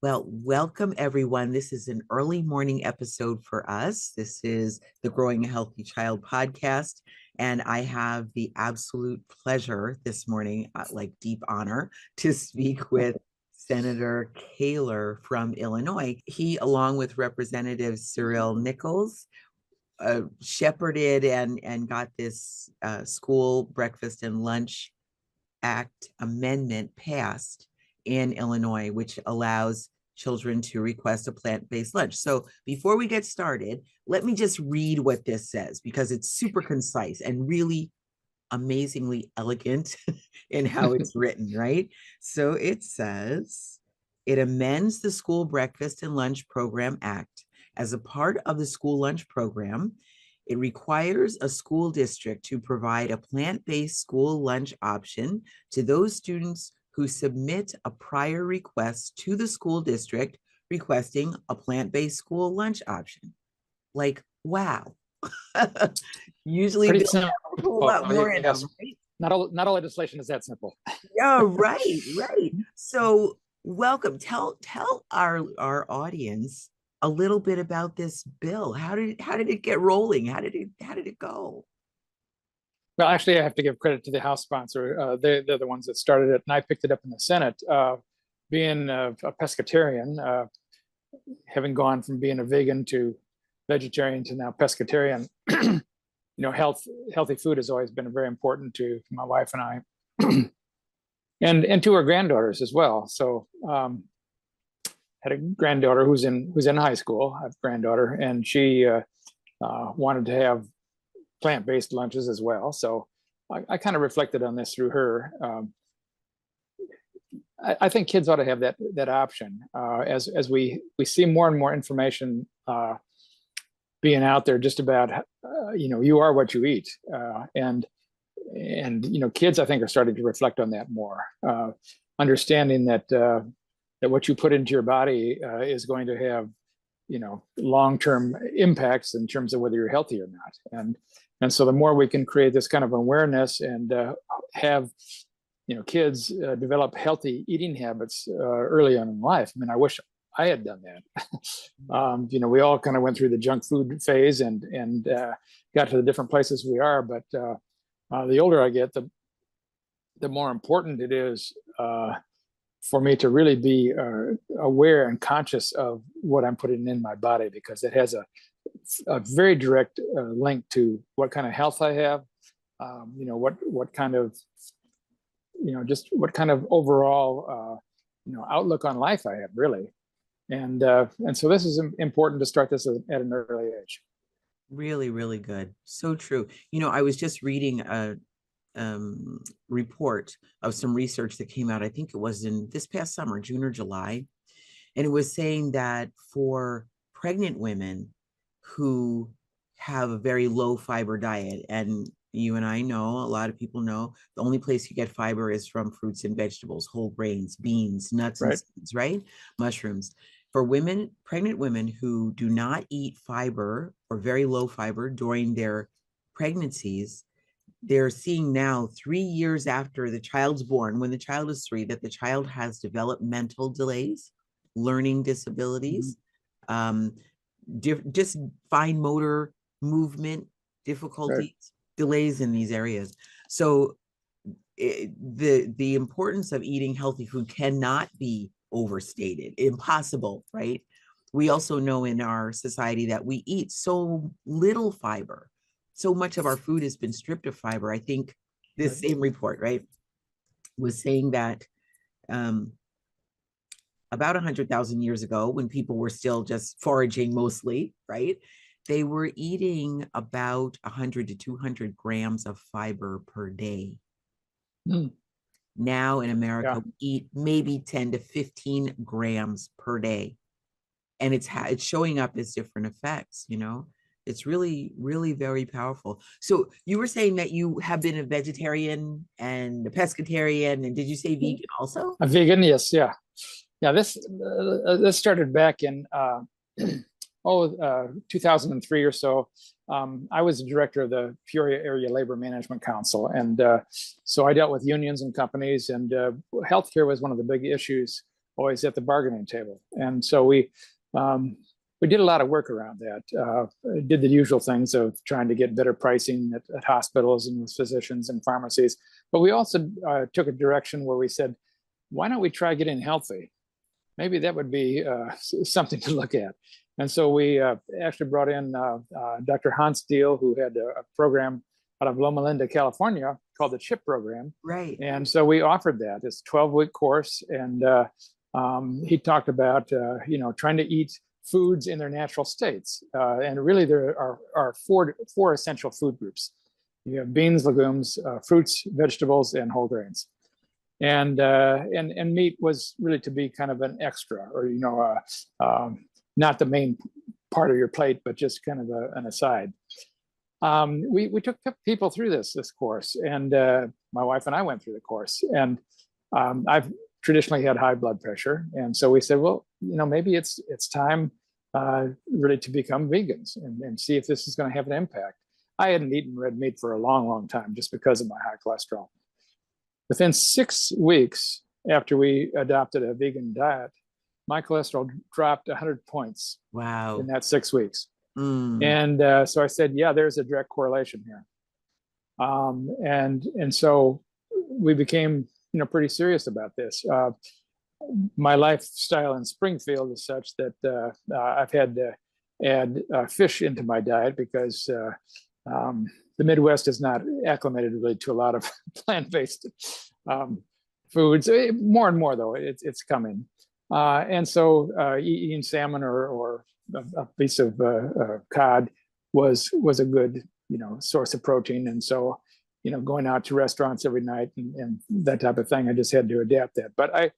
Well, welcome everyone. This is an early morning episode for us. This is the Growing a Healthy Child podcast. And I have the absolute pleasure this morning, like deep honor, to speak with Senator Koehler from Illinois. He, along with Representative Cyril Nichols, shepherded and got this school breakfast and lunch act amendment passed in Illinois, which allows children to request a plant-based lunch. So before we get started, let me just read what this says because it's super concise and really amazingly elegant in how it's written, right? So it says, it amends the School Breakfast and Lunch Program Act. As a part of the school lunch program, it requires a school district to provide a plant-based school lunch option to those students who submit a prior request to the school district requesting a plant-based school lunch option. Like, wow. Usually Pretty bills simple. have a whole lot more in them, Yes. right? Not all legislation is that simple. Yeah, right. So welcome. Tell our audience a little bit about this bill. How did it get rolling? How did it go? Well, actually, I have to give credit to the House sponsor. They're the ones that started it, and I picked it up in the Senate. Being a pescatarian, having gone from being a vegan to vegetarian to now pescatarian, healthy food has always been very important to my wife and I, and to our granddaughters as well. So, had a granddaughter who's in high school. I have a granddaughter, and she wanted to have plant-based lunches as well. So I kind of reflected on this through her. I think kids ought to have that option as we see more and more information being out there just about you are what you eat, and kids I think are starting to reflect on that more, understanding that what you put into your body is going to have long-term impacts in terms of whether you're healthy or not. And so the more we can create this kind of awareness and have kids develop healthy eating habits early on in life. I mean, I wish I had done that. We all kind of went through the junk food phase and got to the different places we are. But the older I get, the more important it is for me to really be aware and conscious of what I'm putting in my body, because it has a very direct link to what kind of health I have, what kind of, just what kind of overall, outlook on life I have, really. And so this is important to start this at an early age. Really, really good. So true. I was just reading a report of some research that came out, I think it was in this past summer, June or July. And it was saying that for pregnant women who have a very low fiber diet, and you and I know, a lot of people know, the only place you get fiber is from fruits and vegetables, whole grains, beans, nuts, and seeds, right? Mushrooms. For pregnant women who do not eat fiber or very low fiber during their pregnancies, they're seeing now 3 years after the child's born, when the child is 3, that the child has developmental delays, learning disabilities, just fine motor movement difficulties, delays in these areas. So the importance of eating healthy food cannot be overstated. Impossible, right? We also know in our society that we eat so little fiber. So much of our food has been stripped of fiber. I think this same report, right, was saying that about 100,000 years ago, when people were still just foraging mostly, right, they were eating about 100 to 200 grams of fiber per day. Now in America, we eat maybe 10 to 15 grams per day. And it's showing up as different effects, It's really, really very powerful. So you were saying that you have been a vegetarian and a pescatarian, and did you say vegan also? A vegan, yes, yeah. This started back in 2003 or so. I was the director of the Peoria Area Labor Management Council, and so I dealt with unions and companies, and healthcare was one of the big issues always at the bargaining table. And so we did a lot of work around that. Did the usual things of trying to get better pricing at hospitals and with physicians and pharmacies. But we also took a direction where we said, why don't we try getting healthy? Maybe that would be something to look at. And so we actually brought in Dr. Hans Deal, who had a program out of Loma Linda, California, called the CHIP program. Right. And so we offered that. It's a 12-week course. And he talked about, trying to eat foods in their natural states. And really there are four essential food groups. You have beans, legumes, fruits, vegetables, and whole grains. And meat was really to be kind of an extra, or not the main part of your plate, but just kind of an aside. We took people through this course, and my wife and I went through the course. And I've traditionally had high blood pressure, and so we said, well, maybe it's time really to become vegans and see if this is going to have an impact. I hadn't eaten red meat for a long, long time just because of my high cholesterol. Within 6 weeks after we adopted a vegan diet, my cholesterol dropped 100 points. Wow. In that 6 weeks. Mm. And so I said, yeah, there's a direct correlation here. And so we became, pretty serious about this. My lifestyle in Springfield is such that I've had to add fish into my diet because the Midwest is not acclimated really to a lot of plant-based foods. More and more, though, it's coming. And so eating salmon or a piece of cod was a good, source of protein. And so, going out to restaurants every night and that type of thing, I just had to adapt that. But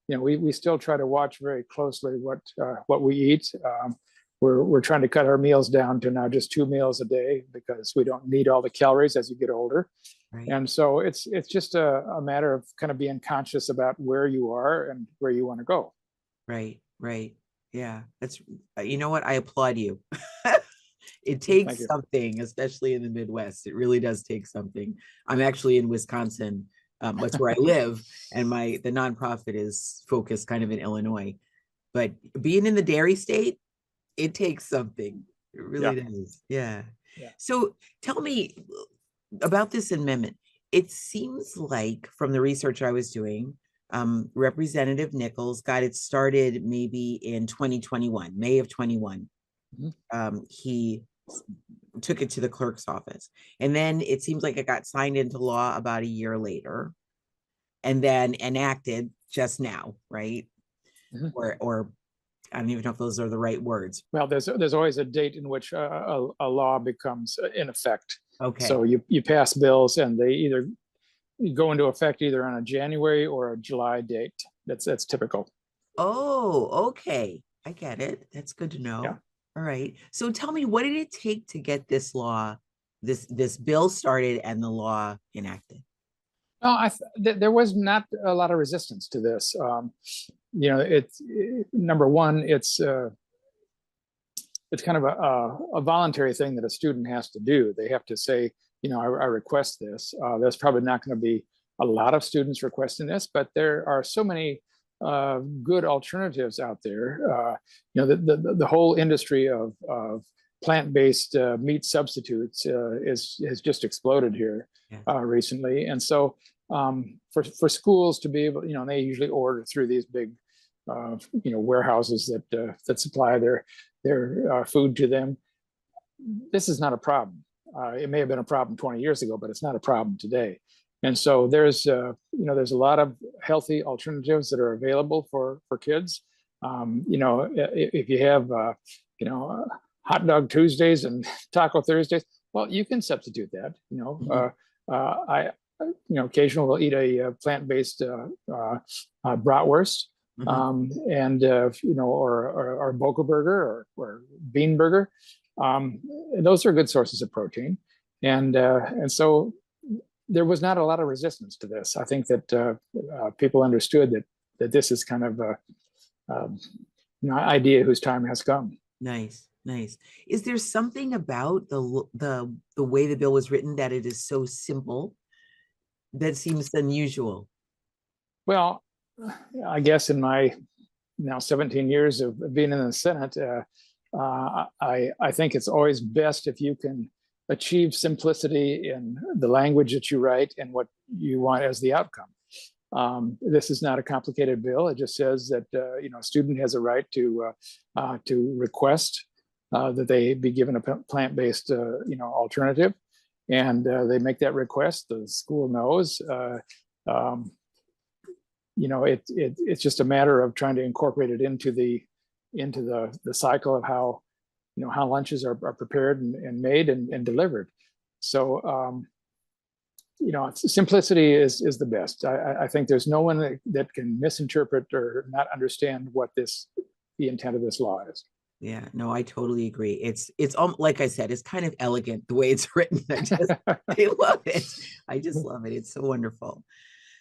we still try to watch very closely what we eat. We're trying to cut our meals down to now just 2 meals a day because we don't need all the calories as you get older. Right. And so it's just a matter of kind of being conscious about where you are and where you want to go. Right. Yeah. That's, you know what? I applaud you. It takes something, especially in the Midwest. It really does take something. I'm actually in Wisconsin. That's where I live. And the nonprofit is focused kind of in Illinois. But being in the dairy state, it takes something. It really does. Yeah. So tell me about this amendment. It seems like from the research I was doing, Representative Nichols got it started maybe in 2021, May of 21. Mm-hmm. He took it to the clerk's office. And then it seems like it got signed into law about a year later and then enacted just now, right? Mm-hmm. Or I don't even know if those are the right words. Well, there's always a date in which a law becomes in effect. Okay. So you pass bills and they either go into effect either on a January or a July date. That's typical. Oh, okay. I get it. That's good to know. Yeah. All right. So tell me, what did it take to get this law, this bill started and the law enacted? Well, there was not a lot of resistance to this. It's number one, it's kind of a voluntary thing that a student has to do. They have to say, I request this. There's probably not going to be a lot of students requesting this, but there are so many good alternatives out there. The whole industry of plant-based meat substitutes has just exploded here recently. And so for schools to be able, they usually order through these big, warehouses that supply their food to them. This is not a problem. It may have been a problem 20 years ago, but it's not a problem today. And so there's a lot of healthy alternatives that are available for kids. If you have hot dog Tuesdays and taco Thursdays, well, you can substitute that. I occasionally will eat a plant-based bratwurst, or boca burger or bean burger. Those are good sources of protein, and so there was not a lot of resistance to this. I think that people understood that this is kind of an idea whose time has come. Nice. Is there something about the way the bill was written that it is so simple that seems unusual? Well, I guess in my now 17 years of being in the Senate, I think it's always best if you can achieve simplicity in the language that you write and what you want as the outcome. This is not a complicated bill. It just says that a student has a right to request that they be given a plant-based alternative, and they make that request. The school knows. It's just a matter of trying to incorporate it into the cycle of how lunches are prepared and made and delivered. So simplicity is the best. I think there's no one that can misinterpret or not understand what the intent of this law is. Yeah, no, I totally agree. It's like I said, it's kind of elegant the way it's written. I love it. I just love it. It's so wonderful.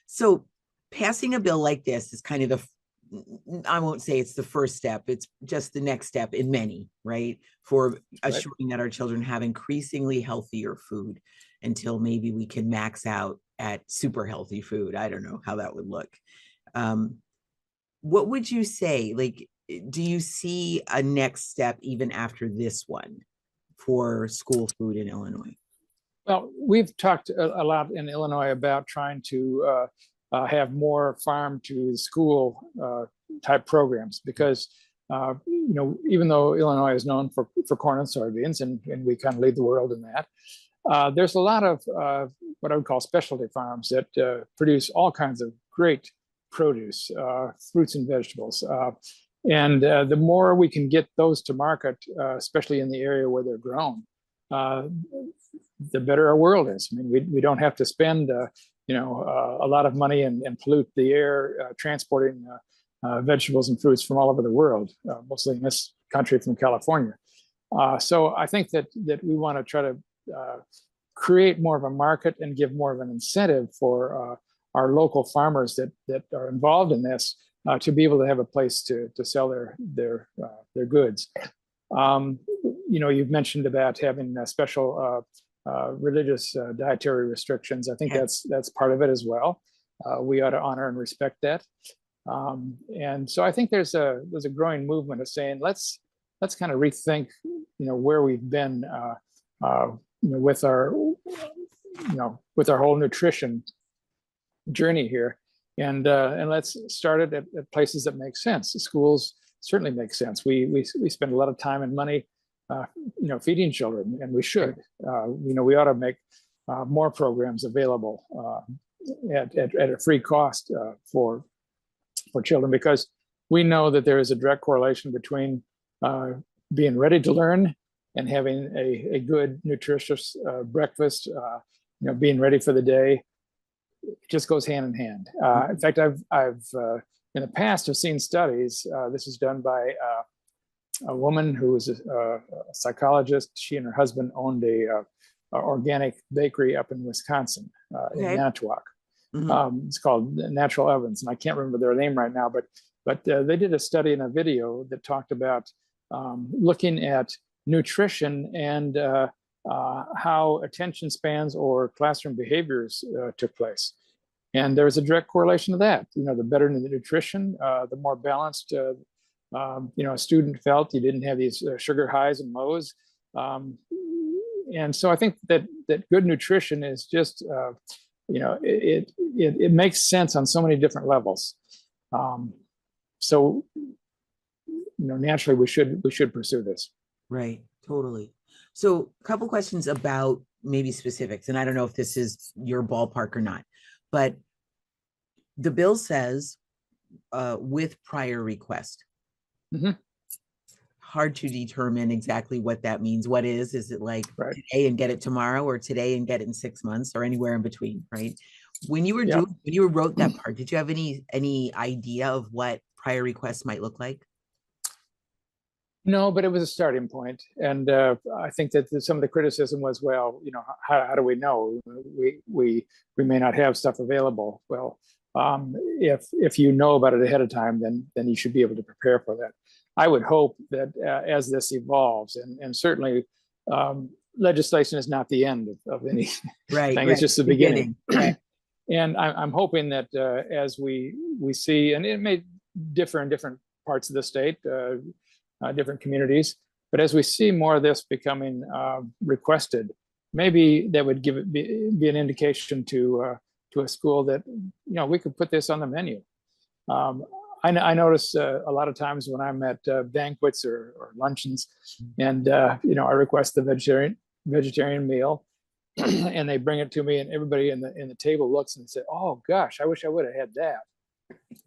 So passing a bill like this is kind of I won't say it's the first step. It's just the next step in many, right? For assuring that our children have increasingly healthier food until maybe we can max out at super healthy food. I don't know how that would look. What would you say? Like, do you see a next step even after this one for school food in Illinois? Well, we've talked a lot in Illinois about trying to have more farm to school type programs, because even though Illinois is known for corn and soybeans, and we kind of lead the world in that, there's a lot of what I would call specialty farms that produce all kinds of great produce, fruits and vegetables. And the more we can get those to market, especially in the area where they're grown, the better our world is. I mean, we don't have to spend a lot of money and pollute the air transporting vegetables and fruits from all over the world, mostly in this country from California. So I think that we want to try to create more of a market and give more of an incentive for our local farmers that are involved in this to be able to have a place to sell their goods. You've mentioned about having special religious dietary restrictions. I think that's part of it as well. We ought to honor and respect that. And so I think there's a growing movement of saying let's kind of rethink where we've been with our whole nutrition journey here, and let's start it at places that make sense. The schools certainly make sense. We spend a lot of time and money feeding children, and we should. We ought to make more programs available at a free cost for children, because we know that there is a direct correlation between being ready to learn and having a good, nutritious breakfast. Being ready for the day. It just goes hand in hand. In fact, I've in the past have seen studies. This is done by a woman who was a psychologist. She and her husband owned a organic bakery up in Wisconsin, in Manitowoc. It's called Natural Ovens, and I can't remember their name right now, but they did a study in a video that talked about looking at nutrition and how attention spans or classroom behaviors took place. And there was a direct correlation to that. The better the nutrition, the more balanced a student felt. You didn't have these sugar highs and lows. And so I think that good nutrition is just, it makes sense on so many different levels. So naturally we should pursue this. Right, totally. So a couple questions about maybe specifics, and I don't know if this is your ballpark or not, but the bill says with prior request. Hard to determine exactly what that means. What is it like today and get it tomorrow, or today and get it in 6 months, or anywhere in between, right? When you were wrote that part, did you have any idea of what prior requests might look like? No, but it was a starting point. And I think that some of the criticism was, well, how do we know? We may not have stuff available. Well, if you know about it ahead of time, then you should be able to prepare for that. I would hope that as this evolves, and certainly legislation is not the end of anything. Right. It's just the beginning. And I'm hoping that as we see, and it may differ in different parts of the state, different communities. But as we see more of this becoming requested, maybe that would give it be an indication to a school that we could put this on the menu. I notice a lot of times when I'm at banquets or luncheons, and I request the vegetarian meal, and they bring it to me, and everybody in the table looks and say, "Oh gosh, I wish I would have had that."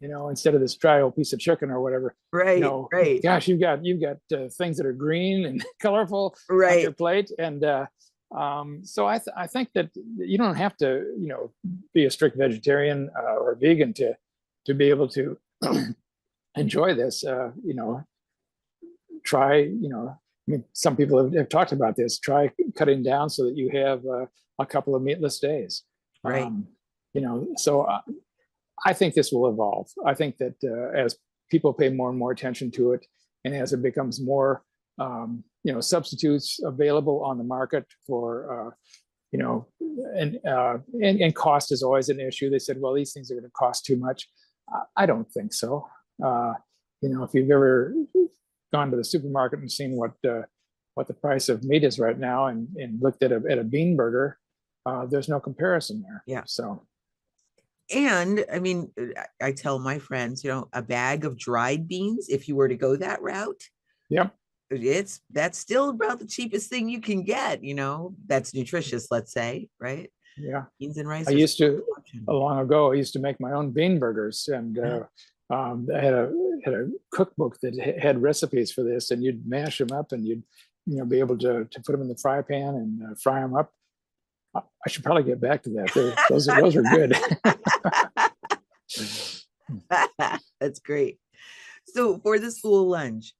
Instead of this dry old piece of chicken or whatever. Right, right, Gosh, you've got things that are green and colorful on your plate, and so I think that you don't have to be a strict vegetarian or vegan to be able to enjoy this. Try some people have talked about this. Try cutting down so that you have a couple of meatless days. right. So I think this will evolve. I think that as people pay more and more attention to it, and as it becomes more, substitutes available on the market for, and cost is always an issue. They said, well, these things are going to cost too much. I don't think so. If you've ever gone to the supermarket and seen what the price of meat is right now, and looked at a bean burger, there's no comparison there. Yeah. So. And I mean, I tell my friends, a bag of dried beans, if you were to go that route, yep, that's still about the cheapest thing you can get, that's nutritious, let's say, right? Yeah. Beans and rice. I used to, long ago, I used to make my own bean burgers, and I had a cookbook that had recipes for this, and you'd mash them up, and you'd be able to put them in the fry pan and fry them up. I should probably get back to that. Those are good. That's great. So for the school lunch,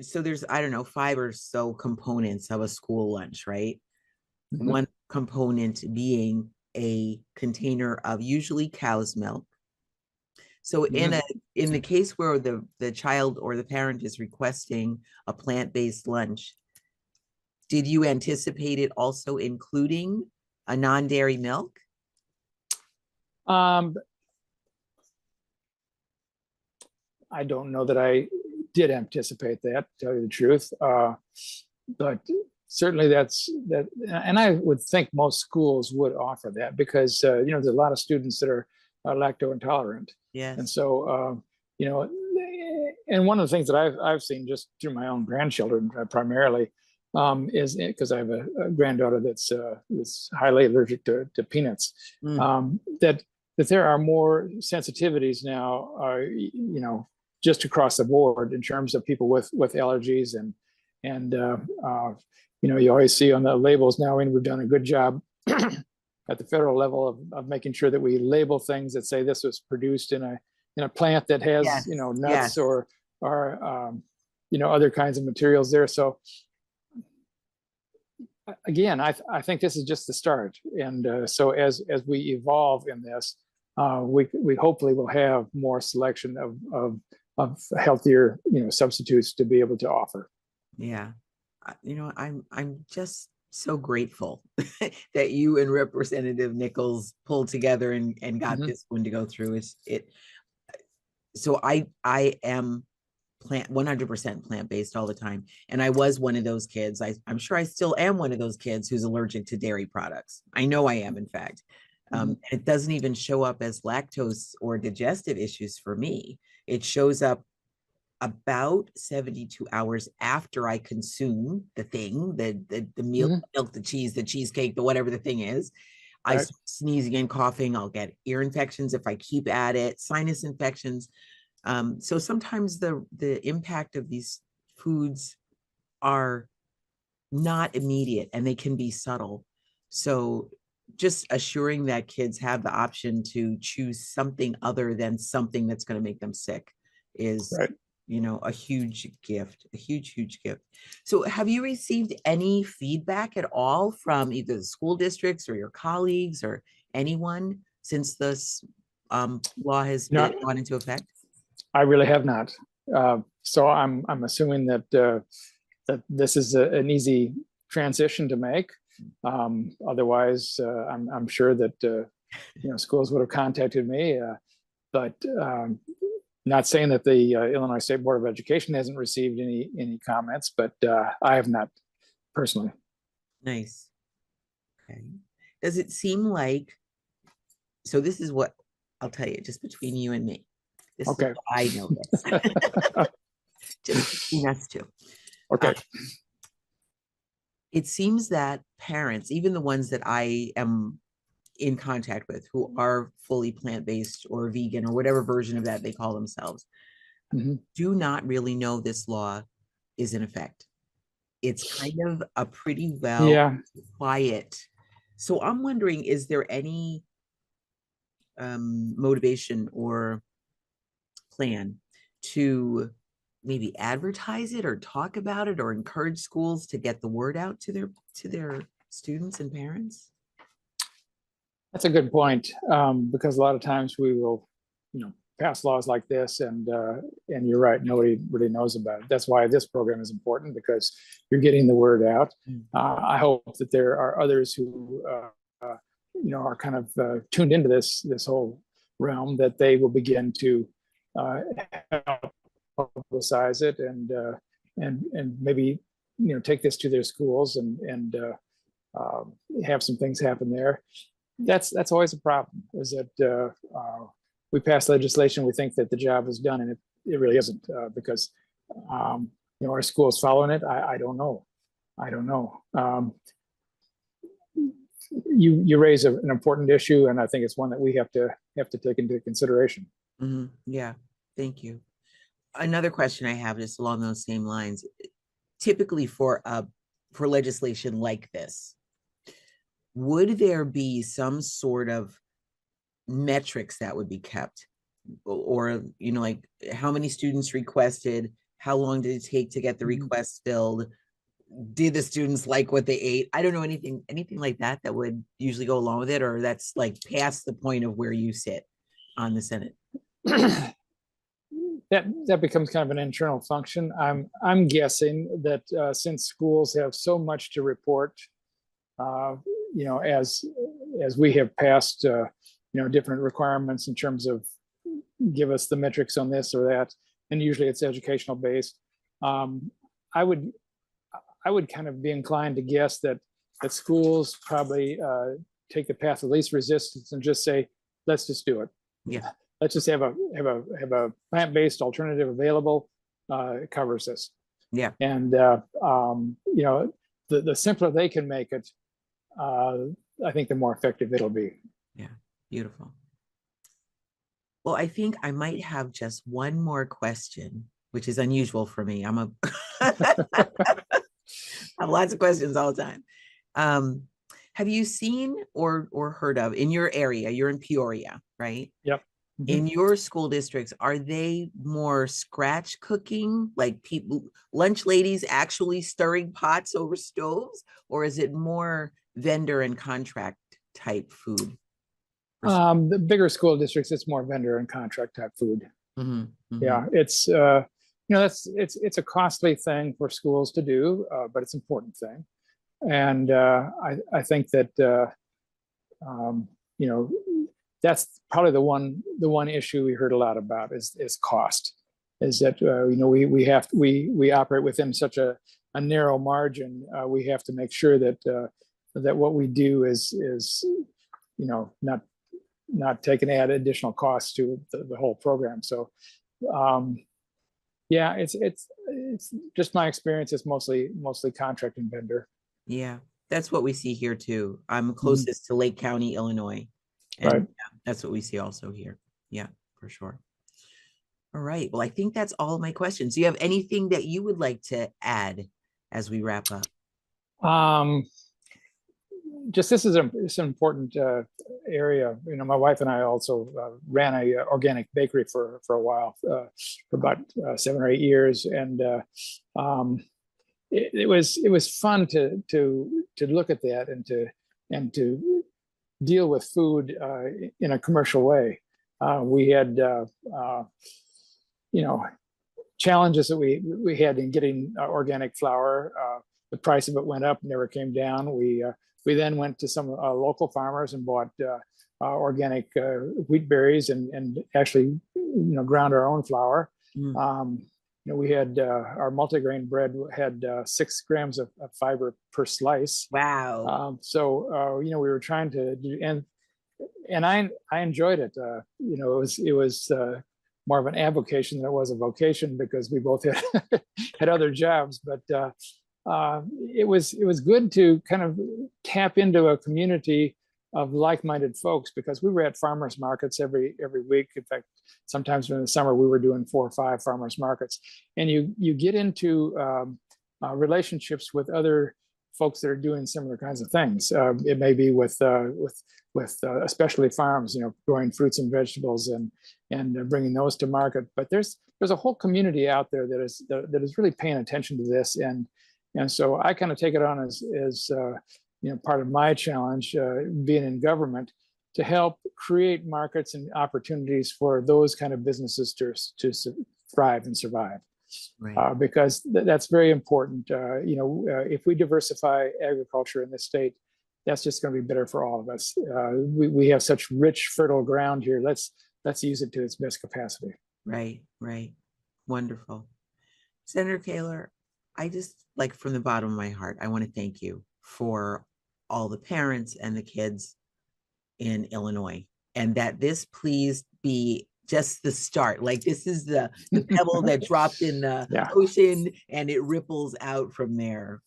so there's, I don't know, 5 or so components of a school lunch, right? Mm-hmm. One component being a container of usually cow's milk. So in the case where the child or the parent is requesting a plant-based lunch, did you anticipate it also including a non-dairy milk? I don't know that I did anticipate that, to tell you the truth. But certainly that's that, and I would think most schools would offer that, because there's a lot of students that are lactose intolerant. Yes. And so and one of the things that I've seen just through my own grandchildren primarily, is because I have a granddaughter that's highly allergic to peanuts. That there are more sensitivities now, just across the board in terms of people with allergies, and you always see on the labels now, and we've done a good job at the federal level of making sure that we label things that say this was produced in a plant that has nuts, yes, or other kinds of materials there. So again, I think this is just the start, and so as we evolve in this, we hopefully will have more selection of healthier substitutes to be able to offer. Yeah, I'm just so grateful that you and Representative Nichols pulled together and got this one to go through. So I am 100% plant-based all the time. And I was one of those kids. I'm sure I still am one of those kids who's allergic to dairy products. I know I am, in fact. It doesn't even show up as lactose or digestive issues for me. It shows up about 72 hours after I consume the thing, the milk, the cheese, the cheesecake, the whatever the thing is. I start sneezing and coughing. I'll get ear infections if I keep at it, sinus infections. So sometimes the impact of these foods are not immediate, and they can be subtle. So just assuring that kids have the option to choose something other than something that's going to make them sick is, a huge gift, a huge gift. So have you received any feedback at all from either the school districts or your colleagues or anyone since this law has gone into effect? I really have not. So I'm assuming that this is an easy transition to make. Otherwise, I'm sure that schools would have contacted me. But Not saying that the Illinois State Board of Education hasn't received any comments, but I have not personally. Nice. Okay. Does it seem like, so this is what I'll tell you, just between you and me. This is Okay. what I know this. Just between us two. Okay. It seems that parents, even the ones that I am in contact with who are fully plant-based or vegan or whatever version of that they call themselves, do not really know this law is in effect. It's kind of a pretty quiet. So I'm wondering, is there any motivation or plan to maybe advertise it or talk about it or encourage schools to get the word out to their students and parents? That's a good point, because a lot of times we will, pass laws like this, and you're right, nobody really knows about it. That's why this program is important, because you're getting the word out. I hope that there are others who, are kind of tuned into this whole realm, that they will begin to help publicize it, and maybe take this to their schools, and have some things happen there. That's always a problem, is that we pass legislation, we think that the job is done, and it really isn't, because our school is following it. I don't know. You raise an important issue, and I think it's one that we have to take into consideration. Yeah, thank you. Another question I have is along those same lines. Typically for legislation like this, would there be some sort of metrics that would be kept, or like how many students requested, how long did it take to get the request filled, did the students like what they ate? I don't know, anything like that would usually go along with it, or that's like past the point of where you sit on the Senate? That becomes kind of an internal function. I'm guessing that since schools have so much to report, as we have passed, different requirements in terms of give us the metrics on this or that, and usually it's educational based. I would kind of be inclined to guess that schools probably take the path of least resistance and just say, let's just do it. Yeah. Let's just have a plant-based alternative available. It covers this. Yeah. And the simpler they can make it, I think the more effective it'll be. Yeah. Beautiful. Well, I think I might have just one more question, which is unusual for me. I have lots of questions all the time. Have you seen or heard of, in your area, you're in Peoria, right? Yep. In your school districts, are they more scratch cooking, like people, lunch ladies actually stirring pots over stoves, or is it more vendor and contract type food? The bigger school districts, it's more vendor and contract type food. Yeah, it's it's a costly thing for schools to do, but it's an important thing. And I think that that's probably the one issue we heard a lot about is cost. Is that we operate within such a narrow margin. We have to make sure that what we do is not taking add additional costs to the whole program. So yeah, it's just my experience. It's mostly contract and vendor. Yeah, that's what we see here too. I'm closest to Lake County, Illinois. And right. Yeah, that's what we see also here. Yeah, for sure. All right. Well, I think that's all of my questions. Do you have anything that you would like to add as we wrap up? Just this is an important area. My wife and I also ran a organic bakery for a while, for about 7 or 8 years, and it was fun to look at that and to deal with food in a commercial way. We had challenges that we had in getting organic flour. The price of it went up, never came down. We then went to some local farmers and bought organic wheat berries and actually, ground our own flour. Mm. We had our multigrain bread had 6 grams of fiber per slice. Wow. We were trying to do, and I enjoyed it. It was more of an avocation than it was a vocation because we both had had other jobs. But it was good to kind of tap into a community of like-minded folks because we were at farmers markets every week. In fact, sometimes during the summer we were doing 4 or 5 farmers markets, and you get into relationships with other folks that are doing similar kinds of things. It may be with especially farms, growing fruits and vegetables and bringing those to market. But there's a whole community out there that is really paying attention to this, and so I kind of take it on as part of my challenge, being in government, to help create markets and opportunities for those kind of businesses to thrive and survive. Right. Because that's very important. If we diversify agriculture in this state, that's just going to be better for all of us. We have such rich, fertile ground here. Let's use it to its best capacity. Right. Wonderful. Senator Koehler, I just, like, from the bottom of my heart, I want to thank you for all the parents and the kids in Illinois, and that this please be just the start. Like, this is the pebble that dropped in the ocean and it ripples out from there.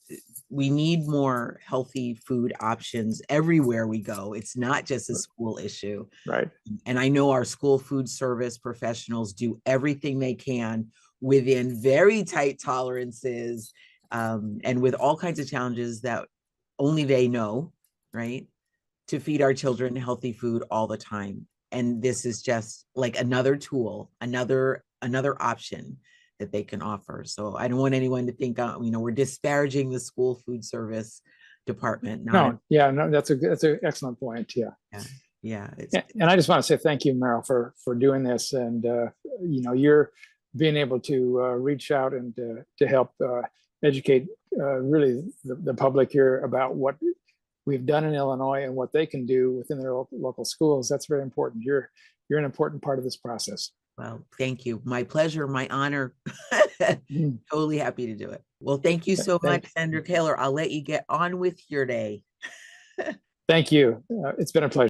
We need more healthy food options everywhere we go. It's not just a school issue. Right. And I know our school food service professionals do everything they can within very tight tolerances, and with all kinds of challenges that only they know, right, to feed our children healthy food all the time. And this is just like another tool, another option that they can offer. So I don't want anyone to think, we're disparaging the school food service department. No, that's an excellent point. Yeah. And I just want to say thank you, Meryl, for doing this, and you're being able to reach out and to help educate really the public here about what we've done in Illinois and what they can do within their local schools. That's very important. You're an important part of this process. Well, thank you. My pleasure, my honor. Totally happy to do it. Well, thank you so much, Senator Koehler. I'll let you get on with your day. Thank you. It's been a pleasure.